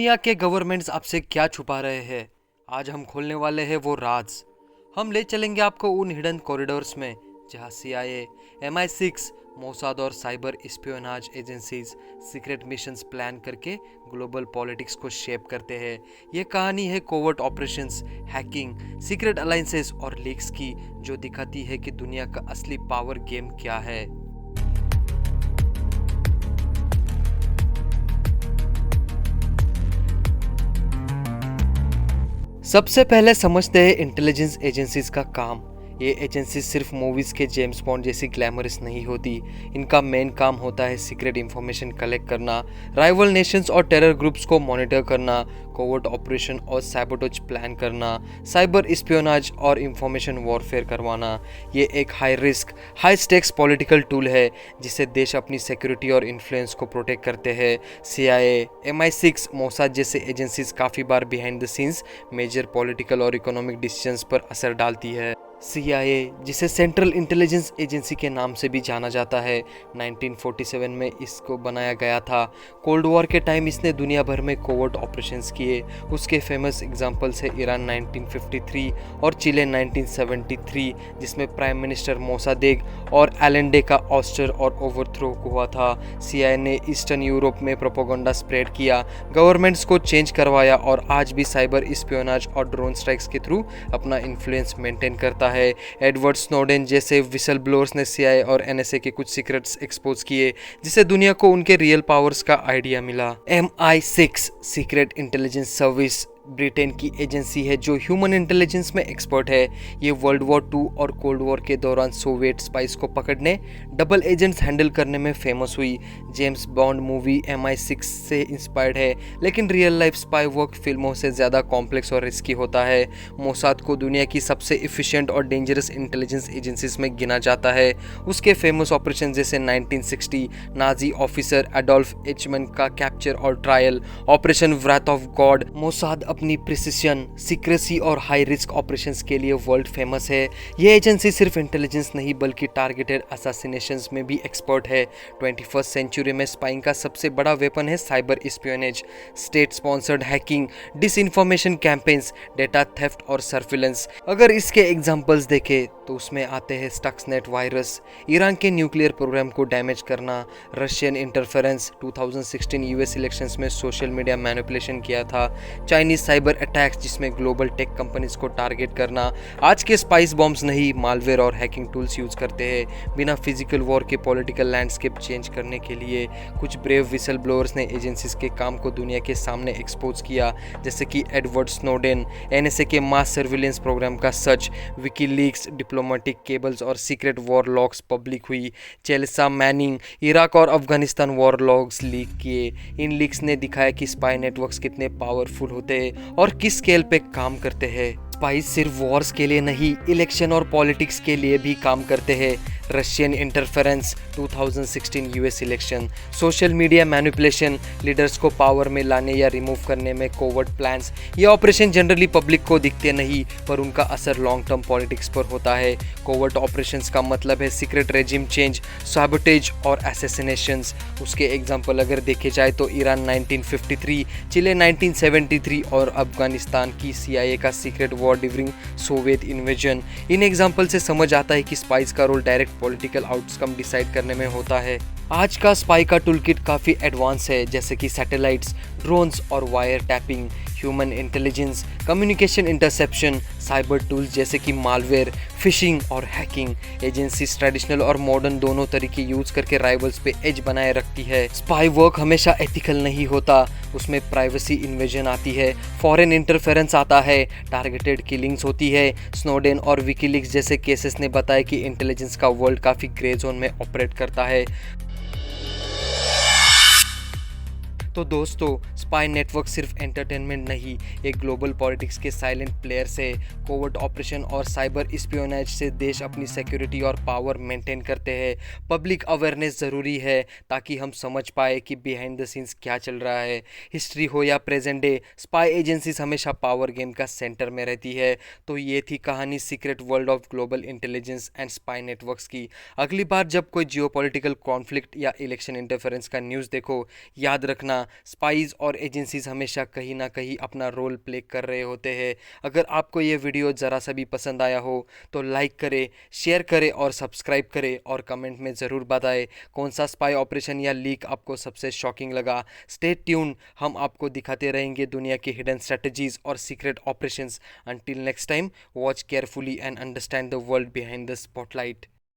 दुनिया के गवर्नमेंट्स आपसे क्या छुपा रहे हैं? आज हम खोलने वाले हैं वो राज। हम ले चलेंगे आपको उन हिडन कॉरिडोर्स में जहां CIA, MI6, मोसाद और cyber espionage agencies secret missions plan करके ग्लोबल पॉलिटिक्स को शेप करते हैं। ये कहानी है covert operations, hacking, secret alliances और लीक्स की, जो दिखाती है कि दुनिया का असली पावर गेम क्या है। सबसे पहले समझते हैं इंटेलिजेंस एजेंसीज का काम। ये एजेंसी सिर्फ मूवीज के जेम्स बॉन्ड जैसी ग्लैमरस नहीं होती। इनका मेन काम होता है सीक्रेट इंफॉर्मेशन कलेक्ट करना, राइवल नेशंस और टेरर ग्रुप्स को मॉनिटर करना, कोवर्ट ऑपरेशन और सैबोटेज प्लान करना, साइबर स्पियोनाज और इंफॉर्मेशन वॉरफेयर करवाना। ये एक high risk, high stakes political tool है जिससे देश अपनी सिक्योरिटी और इन्फ्लुएंस को प्रोटेक्ट करते हैं। CIA, MI6, मोसाद जैसे एजेंसीज काफ़ी बार behind the scenes major political और इकोनॉमिक डिसीजंस पर असर डालती है। CIA, जिसे सेंट्रल इंटेलिजेंस एजेंसी के नाम से भी जाना जाता है, 1947 में इसको बनाया गया था। कोल्ड वॉर के टाइम इसने दुनिया भर में कोवर्ट ऑपरेशंस किए। उसके फेमस एग्जांपल्स है ईरान 1953 और चिले 1973, जिसमें प्राइम मिनिस्टर मोसादेक और एलेंडे का ऑस्टर और ओवरथ्रो हुआ था। CIA ने ईस्टर्न यूरोप में प्रोपेगेंडा स्प्रेड किया, गवर्नमेंट्स को चेंज करवाया और आज भी साइबर स्पियोनाज और ड्रोन स्ट्राइक्स के थ्रू अपना इन्फ्लुएंस मेंटेन करता है। एडवर्ड स्नोडेन जैसे विसल ब्लोअर्स ने CIA और NSA के कुछ सीक्रेट्स एक्सपोज किए, जिससे दुनिया को उनके रियल पावर्स का आइडिया मिला। MI6 secret intelligence service Britain की एजेंसी है जो ह्यूमन इंटेलिजेंस में एक्सपर्ट है। ये वर्ल्ड वॉर 2 और कोल्ड वॉर के दौरान सोवियत स्पाइस को पकड़ने, डबल एजेंट्स हैंडल करने में फेमस हुई। जेम्स बॉन्ड मूवी MI6 से इंस्पायर्ड है, लेकिन रियल लाइफ स्पाई वर्क फिल्मों से ज़्यादा कॉम्प्लेक्स और रिस्की होता है। मोसाद को दुनिया की सबसे इफिशिएंट और डेंजरस इंटेलिजेंस एजेंसीज में गिना जाता है। उसके फेमस ऑपरेशन जैसे 1960 नाजी ऑफिसर एडोल्फ एचमन का कैप्चर और trial, operation wrath of God. Mossad अपनी प्रिसिशन, सीक्रेसी और हाई रिस्क ऑपरेशंस के लिए वर्ल्ड फेमस है। ये एजेंसी सिर्फ इंटेलिजेंस नहीं बल्कि टारगेटेड असैसिनेशंस में भी एक्सपर्ट है। 21st सेंचुरी में स्पाइंग का सबसे बड़ा वेपन है cyber espionage, state sponsored hacking, disinformation campaigns, data theft और सर्विलेंस। अगर इसके एग्जांपल्स देखें तो उसमें आते हैं स्टक्सनेट वायरस, ईरान के न्यूक्लियर प्रोग्राम को डैमेज करना, रशियन इंटरफेरेंस, 2016 US इलेक्शंस में सोशल मीडिया मैनिपुलेशन किया था, चाइनीज साइबर अटैक्स जिसमें ग्लोबल टेक कंपनीज को टारगेट करना। आज के स्पाइस बॉम्ब्स नहीं, मालवेयर और हैकिंग टूल्स यूज करते हैं बिना फिजिकल वॉर के पॉलिटिकल लैंडस्केप चेंज करने के लिए। कुछ ब्रेव विसल ब्लोअर्स ने एजेंसीज के काम को दुनिया के सामने एक्सपोज किया, जैसे कि एडवर्ड स्नोडेन, NSA के मास सर्विलेंस प्रोग्राम का सच, विकीलीक्स, डिप्लोमेटिक केबल्स और सीक्रेट वॉर लॉग्स पब्लिक हुई। चेल्सा मैनिंग इराक और अफगानिस्तान वॉर लॉग्स लीक किए। इन लीक्स ने दिखाया कि स्पाई नेटवर्क्स कितने पावरफुल होते हैं और किस स्केल पे काम करते हैं। स्पाइस सिर्फ वॉर्स के लिए नहीं, इलेक्शन और पॉलिटिक्स के लिए भी काम करते हैं। Russian interference, 2016 US election, social media manipulation, leaders को पावर में लाने या रिमूव करने में कोवर्ट प्लान्स। ये ऑपरेशन जनरली पब्लिक को दिखते नहीं, पर उनका असर लॉन्ग टर्म पॉलिटिक्स पर होता है। कोवर्ट ऑपरेशंस का मतलब है सीक्रेट रेजिम चेंज, सैबोटेज और असैसिनेशंस। उसके एग्जाम्पल अगर देखे जाए तो ईरान 1953, चिले 1973 और अफगानिस्तान की CIA का secret war during Soviet invasion. इन एग्जाम्पल से समझ आता है कि स्पाइस का role direct political outcome decide करने में होता है। आज का स्पाई का टूलकिट काफ़ी एडवांस है, जैसे कि सैटेलाइट्स, ड्रोन्स और wire tapping, human intelligence, communication interception, cyber tools जैसे कि मालवेयर, फिशिंग और हैकिंग। एजेंसीज ट्रेडिशनल और मॉडर्न दोनों तरीके यूज करके राइवल्स पे एज बनाए रखती है। स्पाई वर्क हमेशा एथिकल नहीं होता, उसमें प्राइवेसी इन्वेजन आती है, फॉरेन इंटरफेरेंस आता है, टारगेटेड किलिंग्स होती है। स्नोडेन और विकीलीक्स जैसे केसेस ने बताया कि इंटेलिजेंस का वर्ल्ड काफ़ी ग्रे जोन में ऑपरेट करता है। तो दोस्तों, स्पाई नेटवर्क सिर्फ एंटरटेनमेंट नहीं, एक ग्लोबल पॉलिटिक्स के साइलेंट प्लेयर्स है। कोवर्ट ऑपरेशन और साइबर स्पियोनेज से देश अपनी सिक्योरिटी और पावर मेंटेन करते हैं। पब्लिक अवेयरनेस ज़रूरी है ताकि हम समझ पाए कि बिहाइंड द सीन्स क्या चल रहा है। हिस्ट्री हो या प्रेजेंट डे, स्पाई एजेंसीज हमेशा पावर गेम का सेंटर में रहती है। तो ये थी कहानी secret world of global intelligence and spy networks की। अगली बार जब कोई जियोपॉलिटिकल कॉन्फ्लिक्ट या इलेक्शन इंटरफेरेंस का न्यूज़ देखो, याद रखना स्पाइज और एजेंसीज हमेशा कहीं ना कहीं अपना रोल प्ले कर रहे होते हैं। अगर आपको ये वीडियो ज़रा सा भी पसंद आया हो तो लाइक करें, शेयर करें और सब्सक्राइब करें, और कमेंट में ज़रूर बताएं कौन सा स्पाई ऑपरेशन या लीक आपको सबसे शॉकिंग लगा। स्टे ट्यून, हम आपको दिखाते रहेंगे दुनिया की हिडन स्ट्रेटजीज और secret operations. Until next time, watch carefully and understand the world behind the spotlight.